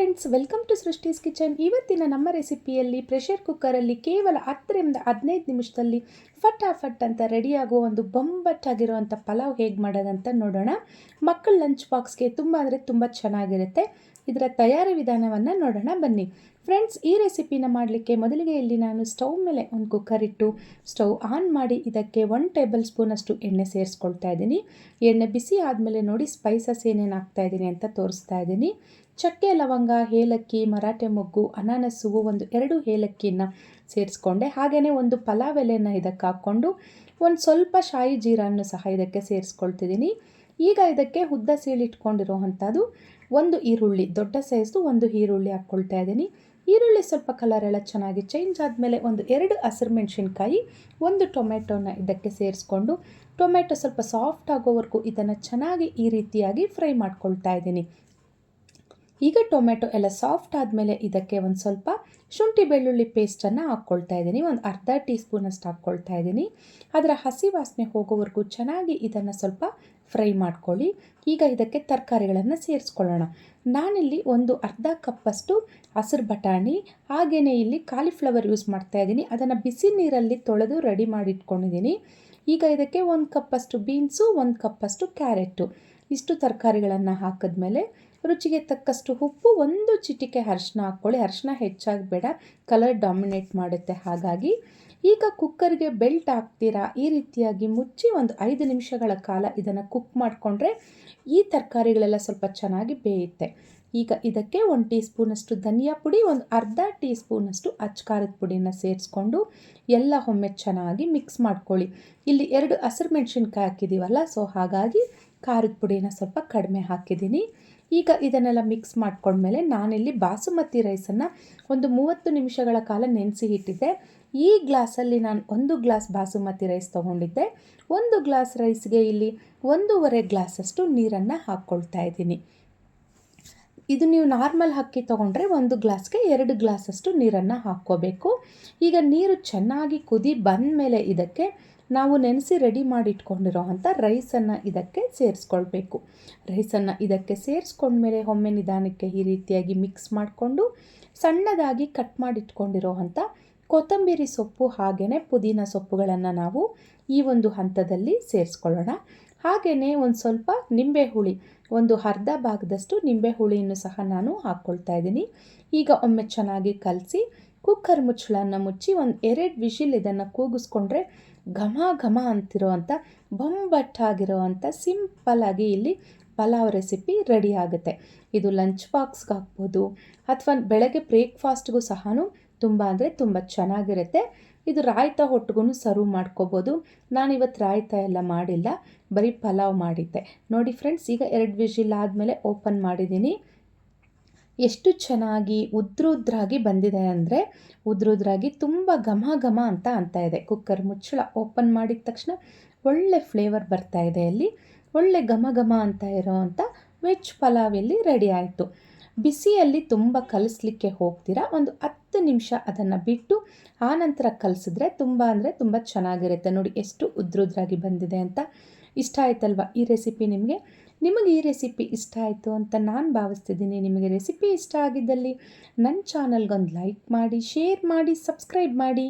Friends, welcome to Srishti's kitchen. ಇವತ್ತಿನ ನಮ್ಮ ರೆಸಿಪಿಯಲ್ಲಿ pressure ಕುಕ್ಕರಲ್ಲಿ ಕೇವಲ 10ರಿಂದ 15 ನಿಮಿಷದಲ್ಲಿ ಫಟಾಫಟ್ ಅಂತ ರೆಡಿಯಾಗುವ ಒಂದು ಬೊಂಬಟ್ಟಾಗಿರುವಂಥ ಪಲಾವ್ ಹೇಗೆ ಮಾಡೋದಂತ ನೋಡೋಣ. ಮಕ್ಕಳ ಲಂಚ್ ಬಾಕ್ಸ್ಗೆ ತುಂಬ ಅಂದರೆ ತುಂಬ ಚೆನ್ನಾಗಿರುತ್ತೆ. ಇದರ ತಯಾರಿ ವಿಧಾನವನ್ನು ನೋಡೋಣ ಬನ್ನಿ. ಫ್ರೆಂಡ್ಸ್, ಈ ರೆಸಿಪಿನ ಮಾಡಲಿಕ್ಕೆ ಮೊದಲಿಗೆ ಇಲ್ಲಿ ನಾನು ಸ್ಟವ್ ಮೇಲೆ ಒಂದು ಕುಕ್ಕರ್ ಇಟ್ಟು ಸ್ಟವ್ ಆನ್ ಮಾಡಿ ಇದಕ್ಕೆ 1 ಟೇಬಲ್ ಸ್ಪೂನಷ್ಟು ಎಣ್ಣೆ ಸೇರಿಸ್ಕೊಳ್ತಾ ಇದ್ದೀನಿ. ಎಣ್ಣೆ ಬಿಸಿ ಆದಮೇಲೆ ನೋಡಿ ಸ್ಪೈಸಸ್ ಏನೇನು ಹಾಕ್ತಾ ಇದ್ದೀನಿ ಅಂತ ತೋರಿಸ್ತಾ ಇದ್ದೀನಿ. ಚಕ್ಕೆ, ಲವಂಗ, ಏಲಕ್ಕಿ, ಮರಾಠೆ ಮೊಗ್ಗು, ಅನಾನಸು, ಒಂದು 2 ಏಲಕ್ಕಿನ ಸೇರಿಸ್ಕೊಂಡೆ. ಹಾಗೆಯೇ ಒಂದು ಪಲಾವ್ ಎಲೆನ ಇದಕ್ಕೆ ಹಾಕ್ಕೊಂಡು ಒಂದು ಸ್ವಲ್ಪ ಶಾಯಿ ಜೀರನ್ನು ಸಹ ಇದಕ್ಕೆ ಸೇರಿಸ್ಕೊಳ್ತಿದ್ದೀನಿ. ಈಗ ಇದಕ್ಕೆ ಉದ್ದ ಸೀಳಿಟ್ಕೊಂಡಿರೋವಂಥದ್ದು ಒಂದು ಈರುಳ್ಳಿ, ದೊಡ್ಡ ಸೈಜ್ದು ಒಂದು ಈರುಳ್ಳಿ ಹಾಕ್ಕೊಳ್ತಾ ಇದ್ದೀನಿ. ಈರುಳ್ಳಿ ಸ್ವಲ್ಪ ಕಲರ್ ಎಲ್ಲ ಚೆನ್ನಾಗಿ ಚೇಂಜ್ ಆದಮೇಲೆ ಒಂದು 2 ಹಸಿರು ಮೆಣಸಿನ್ಕಾಯಿ, ಒಂದು ಟೊಮೆಟೊನ ಇದಕ್ಕೆ ಸೇರಿಸ್ಕೊಂಡು ಟೊಮೆಟೊ ಸ್ವಲ್ಪ ಸಾಫ್ಟ್ ಆಗೋವರೆಗೂ ಇದನ್ನು ಚೆನ್ನಾಗಿ ಈ ರೀತಿಯಾಗಿ ಫ್ರೈ ಮಾಡ್ಕೊಳ್ತಾ ಇದ್ದೀನಿ. ಈಗ ಟೊಮೆಟೊ ಎಲ್ಲ ಸಾಫ್ಟ್ ಆದಮೇಲೆ ಇದಕ್ಕೆ ಒಂದು ಸ್ವಲ್ಪ ಶುಂಠಿ ಬೆಳ್ಳುಳ್ಳಿ ಪೇಸ್ಟನ್ನು ಹಾಕ್ಕೊಳ್ತಾ ಇದ್ದೀನಿ. ಒಂದು ಅರ್ಧ ಟೀ ಸ್ಪೂನಷ್ಟು ಹಾಕ್ಕೊಳ್ತಾ ಇದ್ದೀನಿ. ಅದರ ಹಸಿ ವಾಸನೆ ಹೋಗೋವರೆಗೂ ಚೆನ್ನಾಗಿ ಇದನ್ನು ಸ್ವಲ್ಪ ಫ್ರೈ ಮಾಡ್ಕೊಳ್ಳಿ. ಈಗ ಇದಕ್ಕೆ ತರಕಾರಿಗಳನ್ನು ಸೇರಿಸ್ಕೊಳ್ಳೋಣ. ನಾನಿಲ್ಲಿ ಒಂದು ಅರ್ಧ ಕಪ್ಪಷ್ಟು ಹಸಿರು ಬಟಾಣಿ, ಹಾಗೆಯೇ ಇಲ್ಲಿ ಕಾಲಿಫ್ಲವರ್ ಯೂಸ್ ಮಾಡ್ತಾ ಇದ್ದೀನಿ. ಅದನ್ನು ಬಿಸಿ ನೀರಲ್ಲಿ ತೊಳೆದು ರೆಡಿ ಮಾಡಿ ಇಟ್ಕೊಂಡಿದ್ದೀನಿ. ಈಗ ಇದಕ್ಕೆ 1 ಕಪ್ಪಷ್ಟು ಬೀನ್ಸು, 1 ಕಪ್ಪಷ್ಟು ಕ್ಯಾರೆಟು, ಇಷ್ಟು ತರಕಾರಿಗಳನ್ನು ಹಾಕಿದ್ಮೇಲೆ ರುಚಿಗೆ ತಕ್ಕಷ್ಟು ಉಪ್ಪು, 1 ಚಿಟಿಕೆ ಅರಿಶಿನ ಹಾಕ್ಕೊಳ್ಳಿ. ಅರಿಶಿನ ಹೆಚ್ಚಾಗಿ ಬೇಡ, ಕಲರ್ ಡಾಮಿನೇಟ್ ಮಾಡುತ್ತೆ. ಹಾಗಾಗಿ ಈಗ ಕುಕ್ಕರ್ಗೆ ಬೆಲ್ಟ್ ಹಾಕ್ತೀರಾ ಈ ರೀತಿಯಾಗಿ ಮುಚ್ಚಿ ಒಂದು 5 ನಿಮಿಷಗಳ ಕಾಲ ಇದನ್ನು ಕುಕ್ ಮಾಡಿಕೊಂಡ್ರೆ ಈ ತರಕಾರಿಗಳೆಲ್ಲ ಸ್ವಲ್ಪ ಚೆನ್ನಾಗಿ ಬೇಯುತ್ತೆ. ಈಗ ಇದಕ್ಕೆ 1 ಟೀ ಸ್ಪೂನಷ್ಟು ಧನಿಯಾ ಪುಡಿ, ಒಂದು ಅರ್ಧ ಟೀ ಸ್ಪೂನಷ್ಟು ಅಚ್ಚಕಾರದ ಪುಡಿನ ಸೇರಿಸ್ಕೊಂಡು ಎಲ್ಲ ಒಮ್ಮೆ ಚೆನ್ನಾಗಿ ಮಿಕ್ಸ್ ಮಾಡ್ಕೊಳ್ಳಿ. ಇಲ್ಲಿ 2 ಹಸಿರು ಮೆಣಸಿನ್ಕಾಯಿ ಹಾಕಿದ್ದೀವಲ್ಲ, ಸೊ ಹಾಗಾಗಿ ಖಾರದ ಪುಡಿನ ಸ್ವಲ್ಪ ಕಡಿಮೆ ಹಾಕಿದ್ದೀನಿ. ಈಗ ಇದನ್ನೆಲ್ಲ ಮಿಕ್ಸ್ ಮಾಡ್ಕೊಂಡ್ಮೇಲೆ ನಾನಿಲ್ಲಿ ಬಾಸುಮತಿ ರೈಸನ್ನು ಒಂದು 30 ನಿಮಿಷಗಳ ಕಾಲ ನೆನೆಸಿ ಇಟ್ಟಿದ್ದೆ. ಈ ಗ್ಲಾಸಲ್ಲಿ ನಾನು 1 ಗ್ಲಾಸ್ ಬಾಸುಮತಿ ರೈಸ್ ತೊಗೊಂಡಿದ್ದೆ. 1 ಗ್ಲಾಸ್ ರೈಸ್ಗೆ ಇಲ್ಲಿ 1.5 ಗ್ಲಾಸಷ್ಟು ನೀರನ್ನು ಹಾಕ್ಕೊಳ್ತಾ ಇದ್ದೀನಿ. ಇದು ನೀವು ನಾರ್ಮಲ್ ಅಕ್ಕಿ ತೊಗೊಂಡ್ರೆ 1 ಗ್ಲಾಸ್ಗೆ 2 ಗ್ಲಾಸಷ್ಟು ನೀರನ್ನು ಹಾಕ್ಕೋಬೇಕು. ಈಗ ನೀರು ಚೆನ್ನಾಗಿ ಕುದಿ ಬಂದ ಮೇಲೆ ಇದಕ್ಕೆ ನಾವು ನೆನೆಸಿ ರೆಡಿ ಮಾಡಿ ಇಟ್ಕೊಂಡಿರೋ ಅಂಥ ರೈಸನ್ನು ಇದಕ್ಕೆ ಸೇರಿಸ್ಕೊಳ್ಬೇಕು. ರೈಸನ್ನು ಇದಕ್ಕೆ ಸೇರಿಸ್ಕೊಂಡ್ಮೇಲೆ ಒಮ್ಮೆ ನಿಧಾನಕ್ಕೆ ಈ ರೀತಿಯಾಗಿ ಮಿಕ್ಸ್ ಮಾಡಿಕೊಂಡು ಸಣ್ಣದಾಗಿ ಕಟ್ ಮಾಡಿಟ್ಕೊಂಡಿರೋ ಅಂಥ ಕೊತ್ತಂಬರಿ ಸೊಪ್ಪು ಹಾಗೆಯೇ ಪುದೀನ ಸೊಪ್ಪುಗಳನ್ನು ನಾವು ಈ ಒಂದು ಹಂತದಲ್ಲಿ ಸೇರಿಸ್ಕೊಳ್ಳೋಣ. ಹಾಗೆಯೇ ಒಂದು ಸ್ವಲ್ಪ ನಿಂಬೆ ಹುಳಿ, ಒಂದು ಅರ್ಧ ಭಾಗದಷ್ಟು ನಿಂಬೆ ಹುಳಿಯನ್ನು ಸಹ ನಾನು ಹಾಕ್ಕೊಳ್ತಾ ಇದ್ದೀನಿ. ಈಗ ಒಮ್ಮೆ ಚೆನ್ನಾಗಿ ಕಲಸಿ ಕುಕ್ಕರ್ ಮುಚ್ಚಳನ್ನು ಮುಚ್ಚಿ ಒಂದು 2 ವಿಷಿಲ್ ಇದನ್ನು ಕೂಗಿಸ್ಕೊಂಡ್ರೆ ಘಮ ಘಮ ಅಂತಿರೋವಂಥ ಬೊಂಬಟ್ಟಾಗಿರೋವಂಥ ಸಿಂಪಲ್ಲಾಗಿ ಇಲ್ಲಿ ಪಲಾವ್ ರೆಸಿಪಿ ರೆಡಿ ಆಗುತ್ತೆ. ಇದು ಲಂಚ್ ಬಾಕ್ಸ್ಗೆ ಹಾಕ್ಬೋದು ಅಥವಾ ಬೆಳಗ್ಗೆ ಬ್ರೇಕ್ಫಾಸ್ಟ್ಗೂ ಸಹ ತುಂಬ ಅಂದರೆ ತುಂಬ ಚೆನ್ನಾಗಿರುತ್ತೆ. ಇದು ರಾಯ್ತ ಹೊಟ್ಟಿಗೂ ಸರ್ವ್ ಮಾಡ್ಕೋಬೋದು. ನಾನಿವತ್ತು ರಾಯ್ತ ಎಲ್ಲ ಮಾಡಿಲ್ಲ, ಬರೀ ಪಲಾವ್ ಮಾಡಿದ್ದೆ. ನೋಡಿ ಫ್ರೆಂಡ್ಸ್, ಈಗ 2 ವಿಷಿಲ್ ಆದಮೇಲೆ ಓಪನ್ ಮಾಡಿದ್ದೀನಿ. ಎಷ್ಟು ಚೆನ್ನಾಗಿ ಉದ್ರಾಗಿ ಬಂದಿದೆ ಅಂದರೆ ಉದ್ರಾಗಿ ತುಂಬ ಘಮ ಘಮ ಅಂತ ಇದೆ. ಕುಕ್ಕರ್ ಮುಚ್ಚಳ ಓಪನ್ ಮಾಡಿದ ತಕ್ಷಣ ಒಳ್ಳೆ ಫ್ಲೇವರ್ ಬರ್ತಾ ಇದೆ. ಅಲ್ಲಿ ಒಳ್ಳೆ ಘಮ ಘಮ ಅಂತ ಇರೋವಂಥ ವೆಜ್ ಪಲಾವ್ ಇಲ್ಲಿ ರೆಡಿ ಆಯಿತು. ಬಿಸಿಯಲ್ಲಿ ತುಂಬ ಕಲಿಸ್ಲಿಕ್ಕೆ ಹೋಗ್ತೀರಾ, ಒಂದು 10 ನಿಮಿಷ ಅದನ್ನು ಬಿಟ್ಟು ಆನಂತರ ಕಲಿಸಿದ್ರೆ ತುಂಬ ಅಂದರೆ ತುಂಬ ಚೆನ್ನಾಗಿರುತ್ತೆ. ನೋಡಿ ಎಷ್ಟು ಉದ್ರಾಗಿ ಬಂದಿದೆ ಅಂತ. ಇಷ್ಟ ಆಯ್ತಲ್ವ ಈ ರೆಸಿಪಿ ನಿಮಗೆ? ನಿಮಗೆ ಈ ರೆಸಿಪಿ ಇಷ್ಟ ಆಯಿತು ಅಂತ ನಾನು ಭಾವಿಸ್ತಿದ್ದೀನಿ. ನಿಮಗೆ ರೆಸಿಪಿ ಇಷ್ಟ ಆಗಿದ್ದಲ್ಲಿ ನನ್ನ ಚಾನಲ್ಗೊಂದು ಲೈಕ್ ಮಾಡಿ, ಶೇರ್ ಮಾಡಿ, ಸಬ್ಸ್ಕ್ರೈಬ್ ಮಾಡಿ.